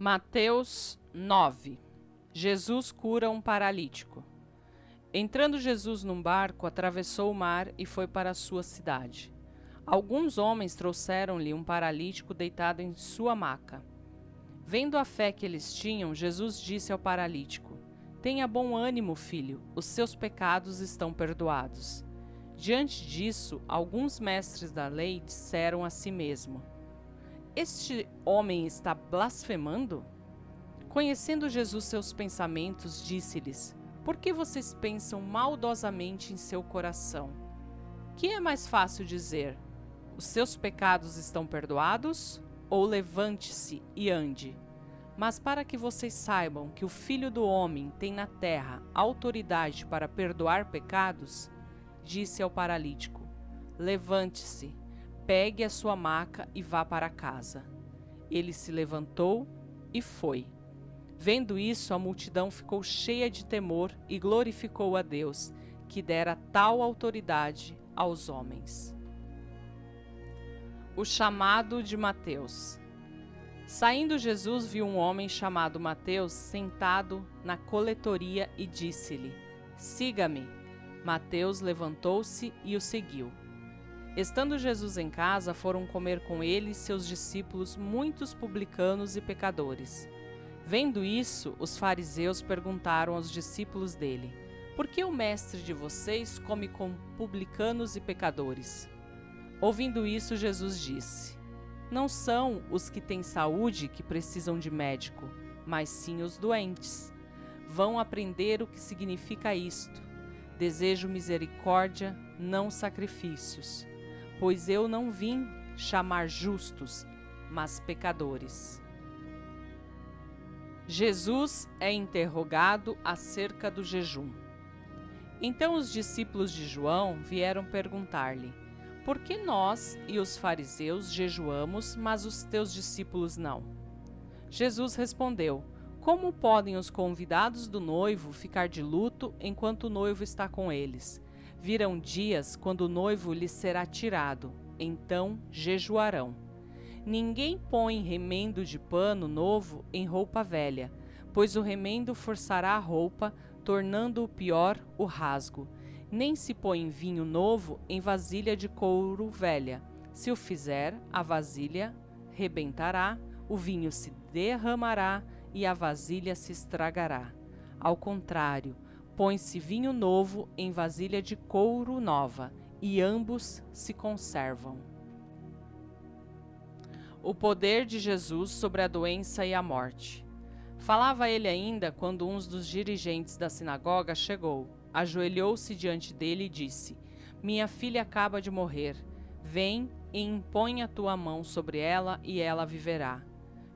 Mateus 9. Jesus cura um paralítico. Entrando Jesus num barco, atravessou o mar e foi para a sua cidade. Alguns homens trouxeram-lhe um paralítico deitado em sua maca. Vendo a fé que eles tinham, Jesus disse ao paralítico: "Tenha bom ânimo, filho, os seus pecados estão perdoados." Diante disso, alguns mestres da lei disseram a si mesmo: "Este homem está blasfemando?" Conhecendo Jesus seus pensamentos, disse-lhes: "Por que vocês pensam maldosamente em seu coração? Que é mais fácil dizer: os seus pecados estão perdoados? Ou levante-se e ande? Mas para que vocês saibam que o Filho do Homem tem na terra autoridade para perdoar pecados, disse ao paralítico: levante-se, pegue a sua maca e vá para casa. Ele se levantou e foi. Vendo isso, a multidão ficou cheia de temor e glorificou a Deus, que dera tal autoridade aos homens. O chamado de Mateus. Saindo Jesus viu um homem chamado Mateus sentado na coletoria e disse-lhe: "Siga-me." Mateus levantou-se e o seguiu. Estando Jesus em casa, foram comer com ele e seus discípulos muitos publicanos e pecadores. Vendo isso, os fariseus perguntaram aos discípulos dele: "Por que o mestre de vocês come com publicanos e pecadores?" Ouvindo isso, Jesus disse: "Não são os que têm saúde que precisam de médico, mas sim os doentes. Vão aprender o que significa isto: desejo misericórdia, não sacrifícios. Pois eu não vim chamar justos, mas pecadores." Jesus é interrogado acerca do jejum. Então os discípulos de João vieram perguntar-lhe: "Por que nós e os fariseus jejuamos, mas os teus discípulos não?" Jesus respondeu: "Como podem os convidados do noivo ficar de luto enquanto o noivo está com eles? Virão dias quando o noivo lhes será tirado, então jejuarão. Ninguém põe remendo de pano novo em roupa velha, pois o remendo forçará a roupa, tornando-o pior o rasgo. Nem se põe vinho novo em vasilha de couro velha. Se o fizer, a vasilha rebentará, o vinho se derramará e a vasilha se estragará. Ao contrário, põe-se vinho novo em vasilha de couro nova, e ambos se conservam." O poder de Jesus sobre a doença e a morte. Falava ele ainda quando um dos dirigentes da sinagoga chegou, ajoelhou-se diante dele e disse: "Minha filha acaba de morrer. Vem e impõe a tua mão sobre ela e ela viverá."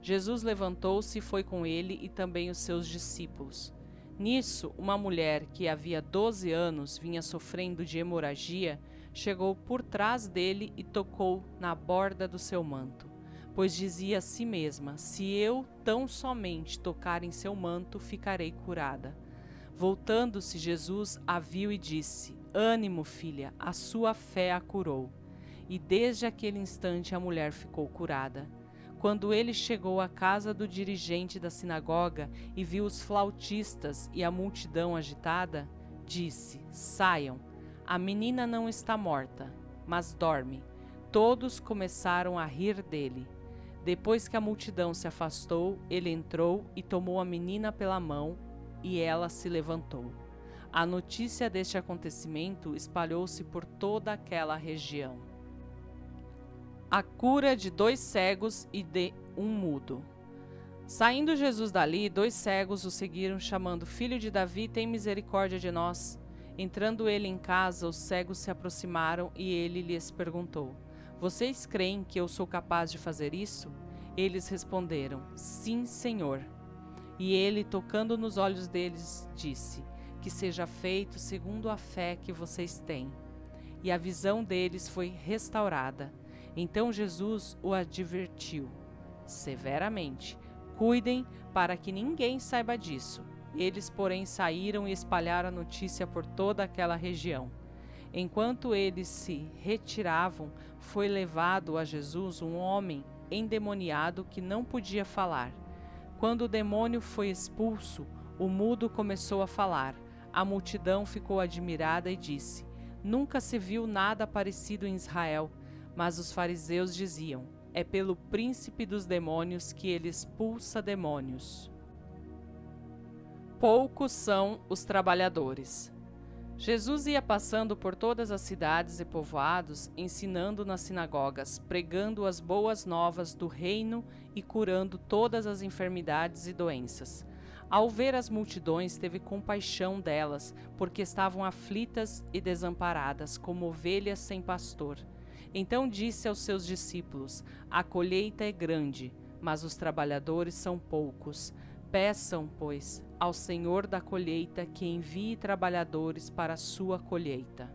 Jesus levantou-se e foi com ele e também os seus discípulos. Nisso, uma mulher que havia 12 anos vinha sofrendo de hemorragia, chegou por trás dele e tocou na borda do seu manto, pois dizia a si mesma: "Se eu tão somente tocar em seu manto, ficarei curada." Voltando-se, Jesus a viu e disse: "Ânimo, filha, a sua fé a curou." E desde aquele instante a mulher ficou curada. Quando ele chegou à casa do dirigente da sinagoga e viu os flautistas e a multidão agitada, disse: "Saiam, a menina não está morta, mas dorme." Todos começaram a rir dele. Depois que a multidão se afastou, ele entrou e tomou a menina pela mão, e ela se levantou. A notícia deste acontecimento espalhou-se por toda aquela região. A cura de 2 cegos e de um mudo. Saindo Jesus dali, 2 cegos o seguiram, chamando: "Filho de Davi, tem misericórdia de nós." Entrando ele em casa, os cegos se aproximaram e ele lhes perguntou: "Vocês creem que eu sou capaz de fazer isso?" Eles responderam: "Sim, Senhor." E ele, tocando nos olhos deles, disse: "Que seja feito segundo a fé que vocês têm." E a visão deles foi restaurada. Então Jesus o advertiu severamente: "Cuidem para que ninguém saiba disso." Eles, porém, saíram e espalharam a notícia por toda aquela região. Enquanto eles se retiravam, foi levado a Jesus um homem endemoniado que não podia falar. Quando o demônio foi expulso, o mudo começou a falar. A multidão ficou admirada e disse: Nunca se viu nada parecido em Israel. Mas os fariseus diziam: É pelo príncipe dos demônios que ele expulsa demônios. Poucos são os trabalhadores. Jesus ia passando por todas as cidades e povoados, ensinando nas sinagogas, pregando as boas novas do reino e curando todas as enfermidades e doenças. Ao ver as multidões, teve compaixão delas, porque estavam aflitas e desamparadas, como ovelhas sem pastor. Então disse aos seus discípulos: A colheita é grande, mas os trabalhadores são poucos. Peçam, pois, ao Senhor da colheita que envie trabalhadores para a sua colheita.